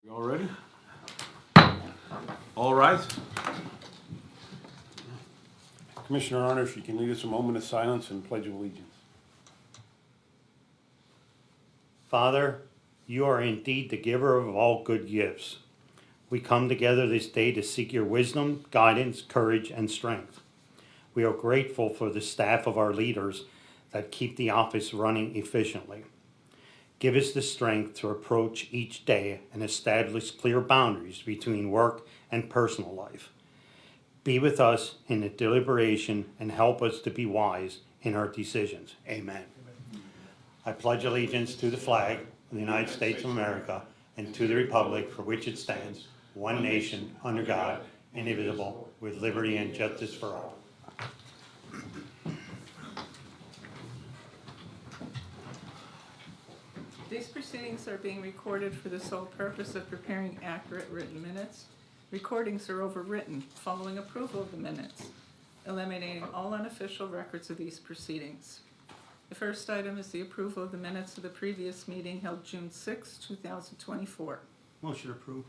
You all ready? All right. Commissioner Arner, if you can lead us a moment of silence and pledge of allegiance. Father, you are indeed the giver of all good gifts. We come together this day to seek your wisdom, guidance, courage, and strength. We are grateful for the staff of our leaders that keep the office running efficiently. Give us the strength to approach each day and establish clear boundaries between work and personal life. Be with us in the deliberation and help us to be wise in our decisions. Amen. I pledge allegiance to the flag of the United States of America and to the republic for which it stands, one nation, under God, indivisible, with liberty and justice for all. These proceedings are being recorded for the sole purpose of preparing accurate written minutes. Recordings are overwritten following approval of the minutes, eliminating all unofficial records of these proceedings. The first item is the approval of the minutes of the previous meeting held June 6, 2024. Motion approved.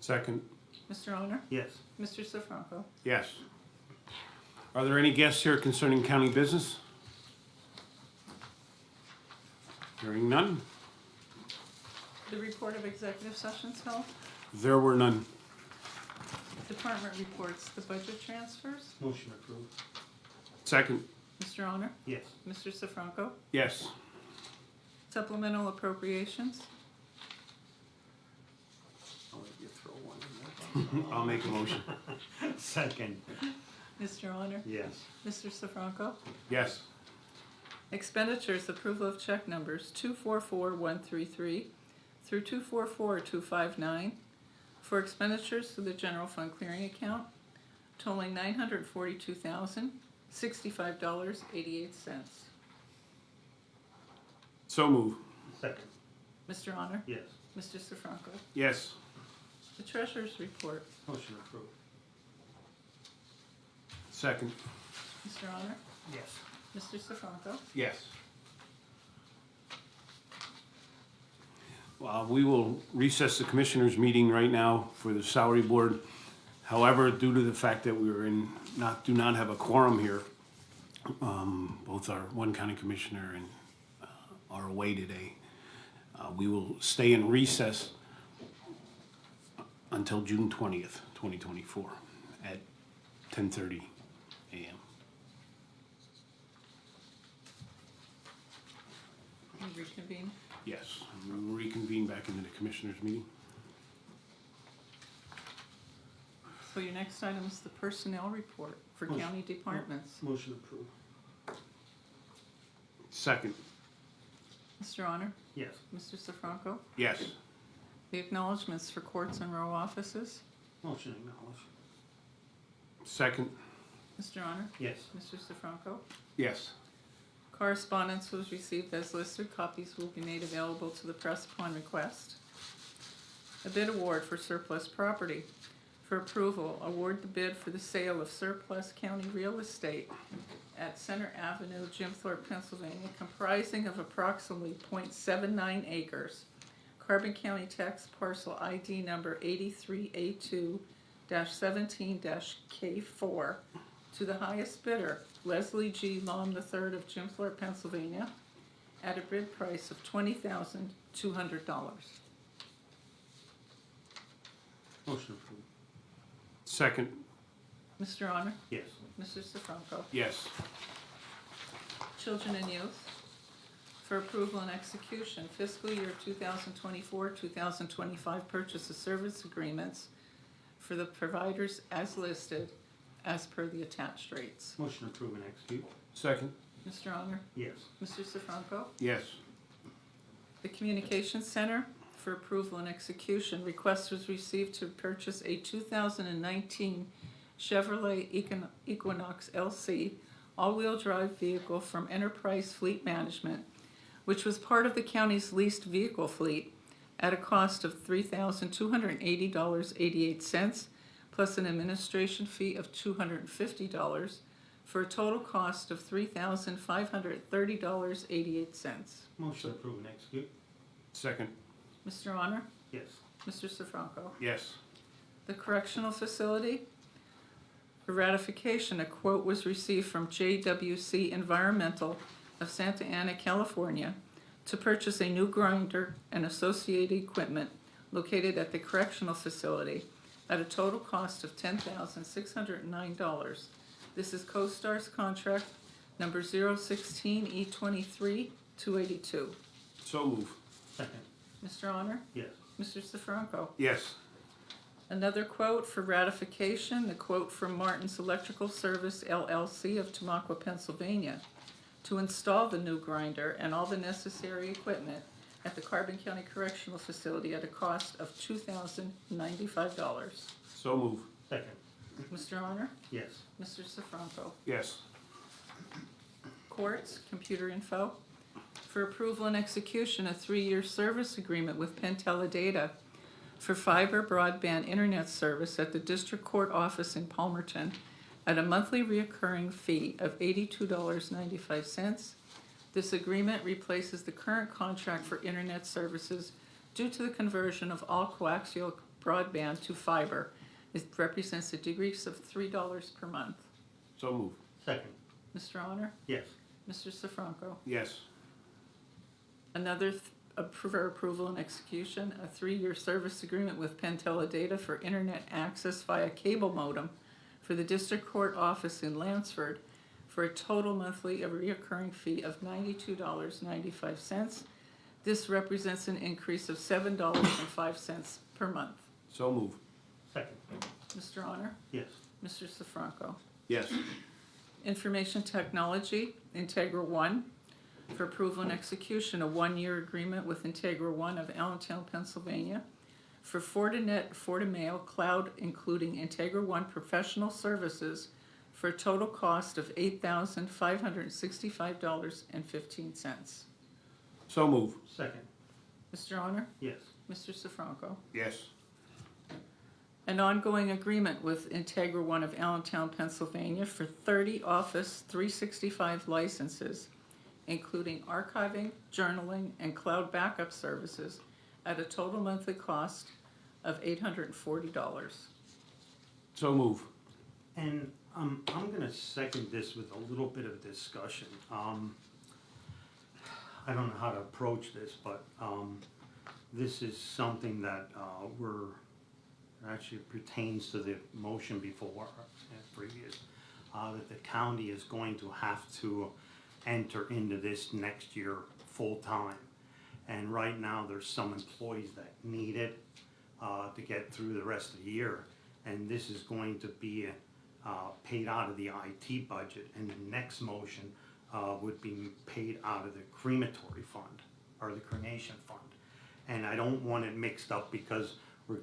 Second. Mr. Honor? Yes. Mr. Sifranco? Yes. Are there any guests here concerning county business? Hearing none. The report of executive sessions held. There were none. Department reports, the budget transfers. Motion approved. Second. Mr. Honor? Yes. Mr. Sifranco? Yes. Supplemental appropriations. I'll let you throw one in I'll make a motion. there. Second. Mr. Honor? Yes. Mr. Sifranco? Yes. Expenditures, approval of check numbers 244133 through 244259 for expenditures to the general fund clearing account totaling $942,065.88. So move. Second. Mr. Honor? Yes. Mr. Sifranco? Yes. The treasurer's report. Motion approved. Second. Mr. Honor? Yes. Mr. Sifranco? Yes. We will recess the commissioners' meeting right now for the salary board. However, due to the fact that we do not have a quorum here, both our one county commissioner and are away today. We will stay in recess until June 20th, 2024 at 10:30 a.m. Reconvene. Yes, we will reconvene back into the commissioners' meeting. So your next item is the personnel report for Motion. county departments. Motion approved. Second. Mr. Honor? Yes. Mr. Sifranco? Yes. The acknowledgements for courts and row offices. Motion acknowledged. Second. Mr. Honor? Yes. Mr. Sifranco? Yes. Correspondence was received as listed. Copies will be made available to the press upon request. A bid award for surplus property. For approval, award the bid for the sale of surplus county real estate at Center Avenue, Jim Thorpe, Pennsylvania, comprising of approximately .79 acres. Carbon County Tax Parcel ID number 83A2-17-K4 to the highest bidder, Leslie G. Lom III of Jim Thorpe, Pennsylvania, at a bid price of $20,200. Motion approved. Second. Mr. Honor? Yes. Mr. Sifranco? Yes. Children and Youth, for approval and execution, fiscal year 2024-2025 purchase of service agreements for the providers as listed as per the attached rates. Motion approved and execute. Second. Mr. Honor? Yes. Mr. Sifranco? Yes. The Communications Center, for approval and execution, request was received to purchase a 2019 Chevrolet Equinox LC all-wheel drive vehicle from Enterprise Fleet Management, which was part of the county's leased vehicle fleet at a cost of $3,280.88 plus an administration fee of $250 for a total cost of $3,530.88. Motion approved and execute. Second. Mr. Honor? Yes. Mr. Sifranco. Yes. The correctional facility, for ratification, a quote was received from JWC Environmental of Santa Ana, California, to purchase a new grinder and associated equipment located at the correctional facility at a total cost of $10,609. This is CoStar's contract number 016E23-282. So move. Second. Mr. Honor? Yes. Mr. Sifranco? Yes. Another quote for ratification, the quote from Martin's Electrical Service LLC of Tamaqua, Pennsylvania, to install the new grinder and all the necessary equipment at the Carbon County Correctional Facility at a cost of $2,095. So move. Second. Mr. Honor? Yes. Mr. Sifranco? Yes. Courts, computer info, for approval and execution, a 3-year service agreement with Penteledata for fiber broadband internet service at the District Court Office in Palmerton at a monthly reoccurring fee of $82.95. This agreement replaces the current contract for internet services due to the conversion of all coaxial broadband to fiber. It represents a decrease of $3 per month. So move. Second. Mr. Honor? Yes. Mr. Sifranco? Yes. Another for approval and execution, a 3-year service agreement with Penteledata for internet access via cable modem for the District Court Office in Lansford for a total monthly recurring fee of $92.95. This represents an increase of $7.05 per month. So move. Second. Mr. Honor? Yes. Mr. Sifranco? Yes. Information Technology, Integra One, for approval and execution, a 1-year agreement with Integra One of Allentown, Pennsylvania, for Fortinet FortiMail Cloud, including Integra One professional services, for a total cost of $8,565.15. So move. Second. Mr. Honor? Yes. Mr. Sifranco? Yes. An ongoing agreement with Integra One of Allentown, Pennsylvania for 30 Office 365 licenses, including archiving, journaling, and cloud backup services at a total monthly cost of $840. So move. And I'm gonna second this with a little bit of discussion. I don't know how to approach this, but this is something that actually pertains to the motion before, previous, that the county is going to have to enter into this next year full-time. And right now, there's some employees that need it to get through the rest of the year. And this is going to be paid out of the IT budget, and the next motion would be paid out of the crematory fund, or the cremation fund. And I don't want it mixed up because we're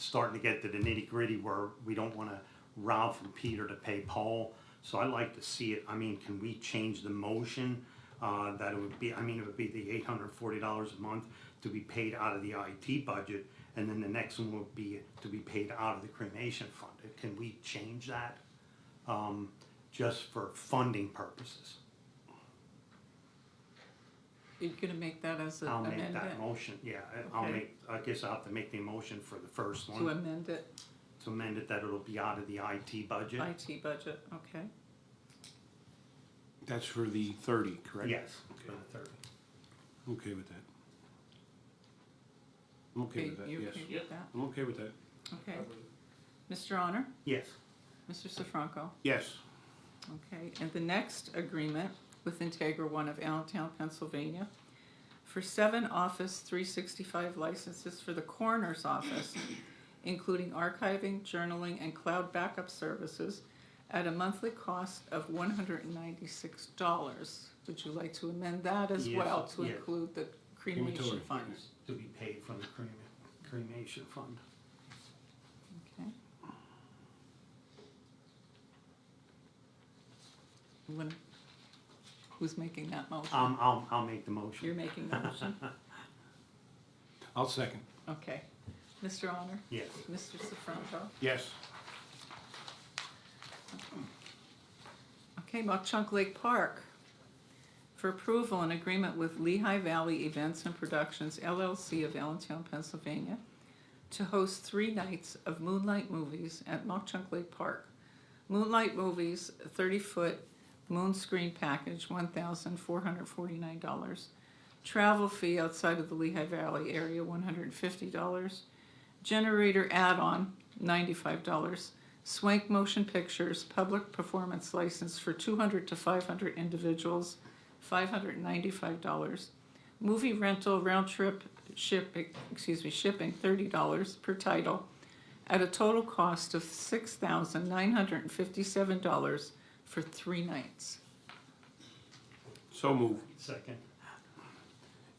starting to get to the nitty-gritty where we don't wanna rob from Peter to pay Paul. So I'd like to see it, can we change the motion, that it would be, it would be the $840 a month to be paid out of the IT budget, and then the next one would be to be paid out of the cremation fund. Can we change that, just for funding purposes? You're gonna make that as an I'll amendment? make that motion, yeah, Okay. I guess I'll have to make the motion for the first To one, amend it, to amend it that it'll be out of the IT budget. IT budget, okay. That's for the 30, correct? Yes, for the 30. I'm okay with that. I'm okay with that, You yes. okay with that? I'm okay with that. Okay. Mr. Honor? Yes. Mr. Sifranco? Yes. Okay, and the next agreement with Integra One of Allentown, Pennsylvania, for 7 Office 365 licenses for the coroner's office, including archiving, journaling, and cloud backup services at a monthly cost of $196. Would you like to amend that as Yes, well to yeah. include the cremation Crematory. fund? To be paid from the cremation fund. Okay. Who's making that motion? I'll make the motion. You're making the motion? I'll second. Okay. Mr. Honor? Yes. Mr. Sifranco? Yes. Okay, Mock Chunk Lake Park, for approval, an agreement with Lehigh Valley Events and Productions LLC of Allentown, Pennsylvania, to host 3 nights of Moonlight Movies at Mock-Chunk Lake Park. Moonlight Movies, 30-foot moon screen package, $1,449. Travel fee outside of the Lehigh Valley area, $150. Generator add-on, $95. Swank Motion Pictures public performance license for 200 to 500 individuals, $595. Movie rental round trip shipping, $30 per title, at a total cost of $6,957 for 3 nights. So move. Second.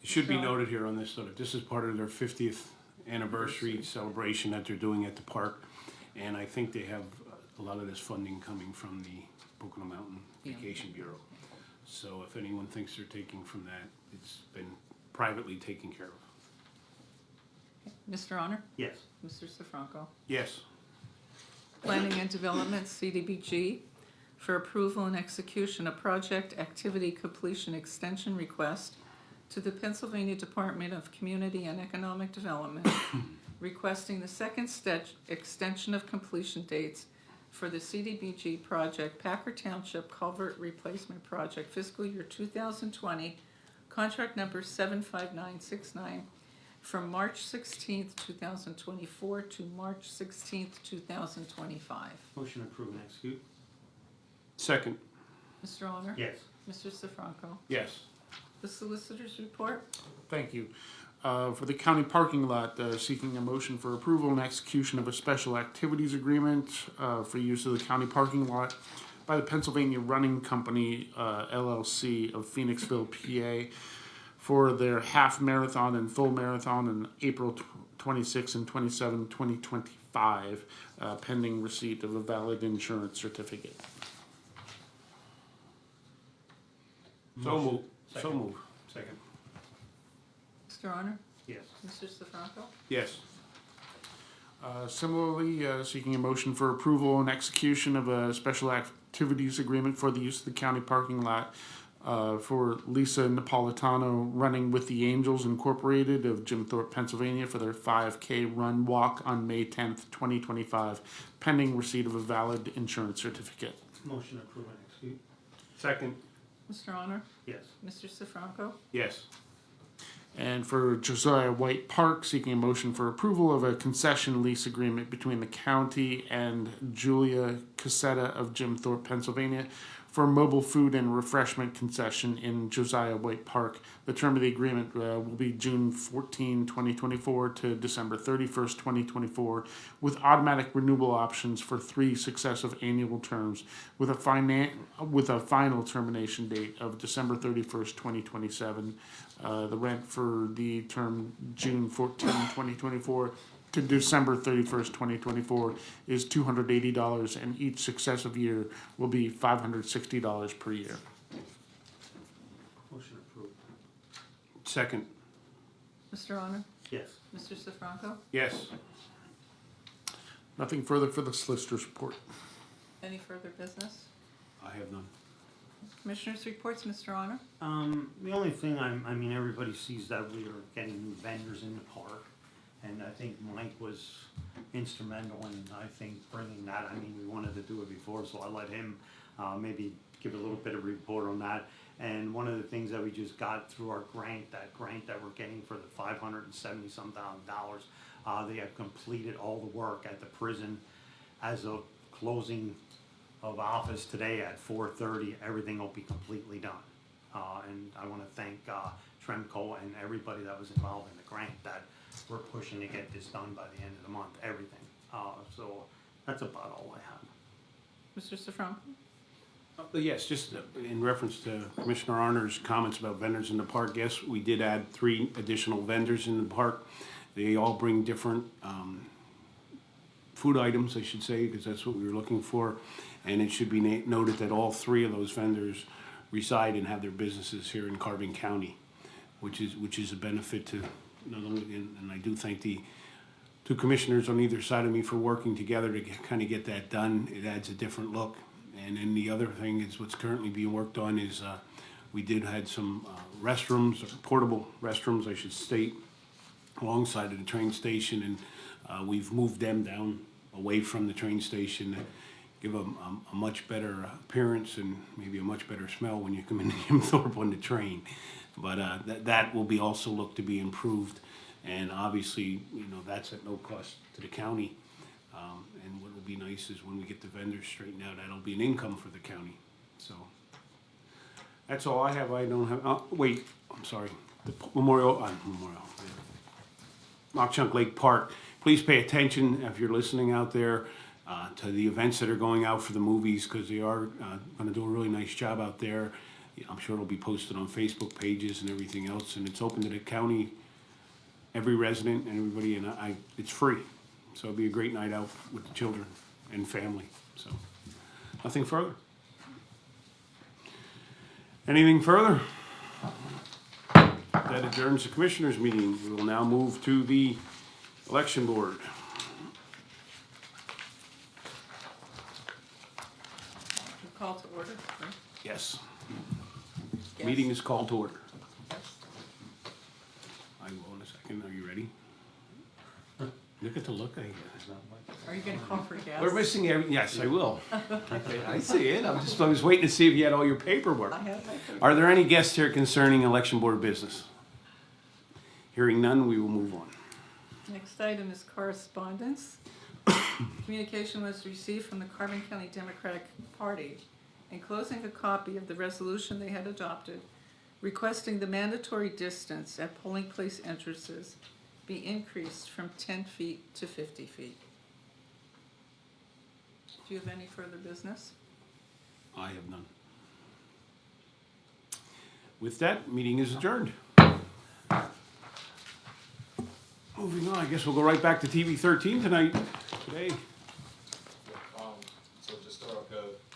It should be So- noted here on this, that this is part of their 50th anniversary celebration that they're doing at the park. And I think they have a lot of this funding coming from the Pocono Mountain Yeah. Vacation Bureau. So if anyone thinks they're taking from that, it's been privately taken care of. Mr. Honor? Yes. Mr. Sifranco? Yes. Planning and Development, CDBG, for approval and execution of project activity completion extension request to the Pennsylvania Department of Community and Economic Development, requesting the second extension of completion dates for the CDBG project Packer Township Culvert Replacement Project fiscal year 2020, contract number 75969, from March 16th, 2024 to March 16th, 2025. Motion approved and execute. Second. Mr. Honor? Yes. Mr. Sifranco? Yes. The solicitor's report? Thank you. For the county parking lot, seeking a motion for approval and execution of a special activities agreement for use of the county parking lot by the Pennsylvania Running Company, LLC of Phoenixville, PA, for their half marathon and full marathon on April 26 and 27, 2025, pending receipt of a valid insurance certificate. So move. So Second. move. Second. Mr. Honor? Yes. Mr. Sifranco? Yes. Similarly, seeking a motion for approval and execution of a special activities agreement for the use of the county parking lot for Lisa Napolitano running with the Angels Incorporated of Jim Thorpe, Pennsylvania for their 5K run walk on May 10th, 2025, pending receipt of a valid insurance certificate. Motion approved and execute. Second. Mr. Honor? Yes. Mr. Sifranco? Yes. And for Josiah White Park, seeking a motion for approval of a concession lease agreement between the county and Julia Cassetta of Jim Thorpe, Pennsylvania, for a mobile food and refreshment concession in Josiah White Park. The term of the agreement will be June 14, 2024 to December 31st, 2024, with automatic renewal options for 3 successive annual terms, with a final termination date of December 31st, 2027. The rent for the term June 14, 2024 to December 31st, 2024 is $280, and each successive year will be $560 per year. Motion approved. Second. Mr. Honor? Yes. Mr. Sifranco? Yes. Nothing further for the solicitor's report. Any further business? I have none. Commissioners' reports, Mr. Honor? The only thing I mean, everybody sees that we are getting new vendors in the park. And I think Mike was instrumental in, I think, bringing that. I mean, we wanted to do it before, so I let him maybe give a little bit of report on that. And one of the things that we just got through our grant that we're getting for the $570-some-thousand, they have completed all the work at the prison as of closing of office today at 4:30. Everything will be completely done. And I want to thank Tremco and everybody that was involved in the grant that we're pushing to get this done by the end of the month, everything. So that's about all I have. Mr. Sifranco? Yes, just in reference to Commissioner Arner's comments about vendors in the park, yes, we did add 3 additional vendors in the park. They all bring different food items, I should say, because that's what we were looking for. And it should be noted that all 3 of those vendors reside and have their businesses here in Carbon County, which is a benefit to not only, and I do thank the 2 commissioners on either side of me for working together to kind of get that done. It adds a different look. And then the other thing is what's currently being worked on is we did had some restrooms, or portable restrooms, I should state, alongside of the train station, and we've moved them down away from the train station to give them a much better appearance and maybe a much better smell when you come into Jim Thorpe on the train. But that will be also looked to be improved, and obviously, that's at no cost to the county. And what will be nice is when we get the vendors straightened out, that'll be an income for the county. So that's all I have. I don't have. Wait, I'm sorry. The Memorial. Mock Chunk Lake Park. Please pay attention if you're listening out there to the events that are going out for the movies, because they are going to do a really nice job out there. I'm sure it'll be posted on Facebook pages and everything else, and it's open to the county, every resident and everybody, and it's free. So it'll be a great night out with the children and family. So nothing further. Anything further? That adjourns the commissioners' meeting. We will now move to the election board. Call to order, right? Yes. Yes. Meeting is called to order. Yes. I will in a second. Are you ready? Look at the look I get. Are you gonna call for gas? We're missing every, yes, I will. Okay, I see it. I was waiting to see if you had all your paperwork. I have my paper. Are there any guests here concerning election board business? Hearing none, we will move on. Next item is correspondence. Communication was received from the Carbon County Democratic Party enclosing a copy of the resolution they had adopted requesting the mandatory distance at polling place entrances be increased from 10 feet to 50 feet. Do you have any further business? I have none. With that, meeting is adjourned. Moving on, I guess we'll go right back to TV 13 tonight, today. So just start off,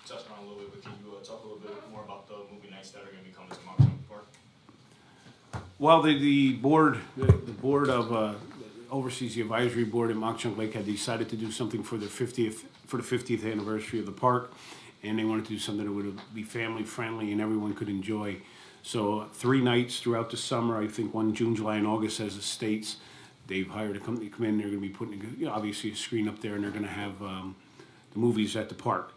touch on a little bit with you, talk a little bit more about the movie nights that are gonna be coming to Mock Chunk Park. Well, the board of, oversees the advisory board at Mock Chunk Lake had decided to do something for the 50th anniversary of the park. And they wanted to do something that would be family friendly and everyone could enjoy. So 3 nights throughout the summer, I think 1 June, July, and August as it states. They've hired a company to come in, they're gonna be putting, obviously a screen up there, and they're gonna have, the movies at the park.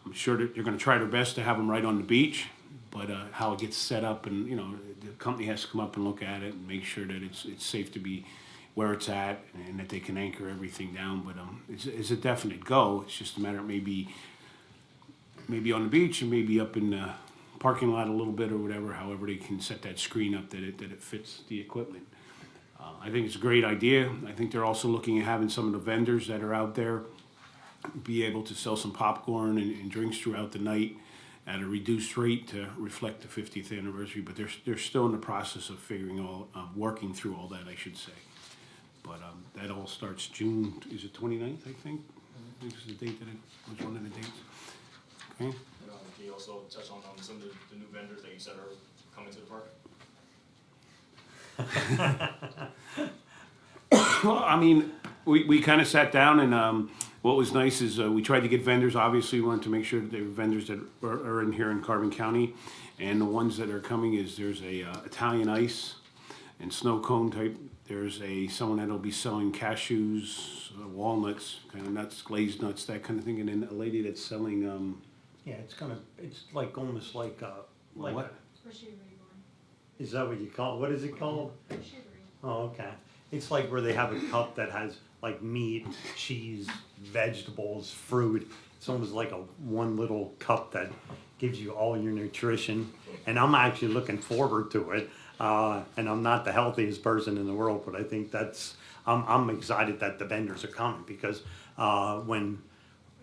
I'm sure that they're gonna try their best to have them right on the beach, but, how it gets set up and, the company has to come up and look at it and make sure that it's safe to be where it's at and that they can anchor everything down, but, it's a definite go. It's just a matter of maybe on the beach and maybe up in the parking lot a little bit or whatever, however they can set that screen up that it fits the equipment. I think it's a great idea. I think they're also looking at having some of the vendors that are out there be able to sell some popcorn and drinks throughout the night at a reduced rate to reflect the 50th anniversary, but they're still in the process of working through all that, I should say. But that all starts June, is it 29th, I think? I think it's the date that it was one of the dates. Okay. And, can you also touch on some of the new vendors that you said are coming to the park? Well, I mean, we kind of sat down and what was nice is we tried to get vendors. Obviously, we wanted to make sure that they were vendors that are in here in Carbon County. And the ones that are coming is there's a Italian ice and snow cone type. There's someone that'll be selling cashews, walnuts, kind of nuts, glazed nuts, that kind of thing. And then a lady that's selling Yeah, it's like almost like what? Is that what you call, what is it called? Oh, okay. It's like where they have a cup that has like meat, cheese, vegetables, fruit. It's almost like one little cup that gives you all your nutrition. And I'm actually looking forward to it. And I'm not the healthiest person in the world, but I think I'm excited that the vendors are coming because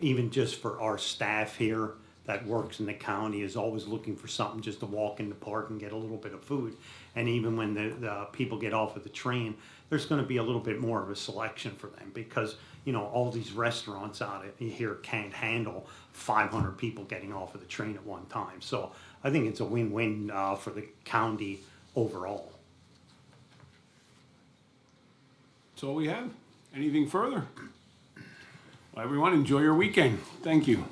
even just for our staff here that works in the county is always looking for something just to walk in the park and get a little bit of food. And even when the people get off of the train, there's going to be a little bit more of a selection for them because, all these restaurants out here can't handle 500 people getting off of the train at one time. So I think it's a win-win for the county overall. That's all we have. Anything further? Well, everyone, enjoy your weekend. Thank you.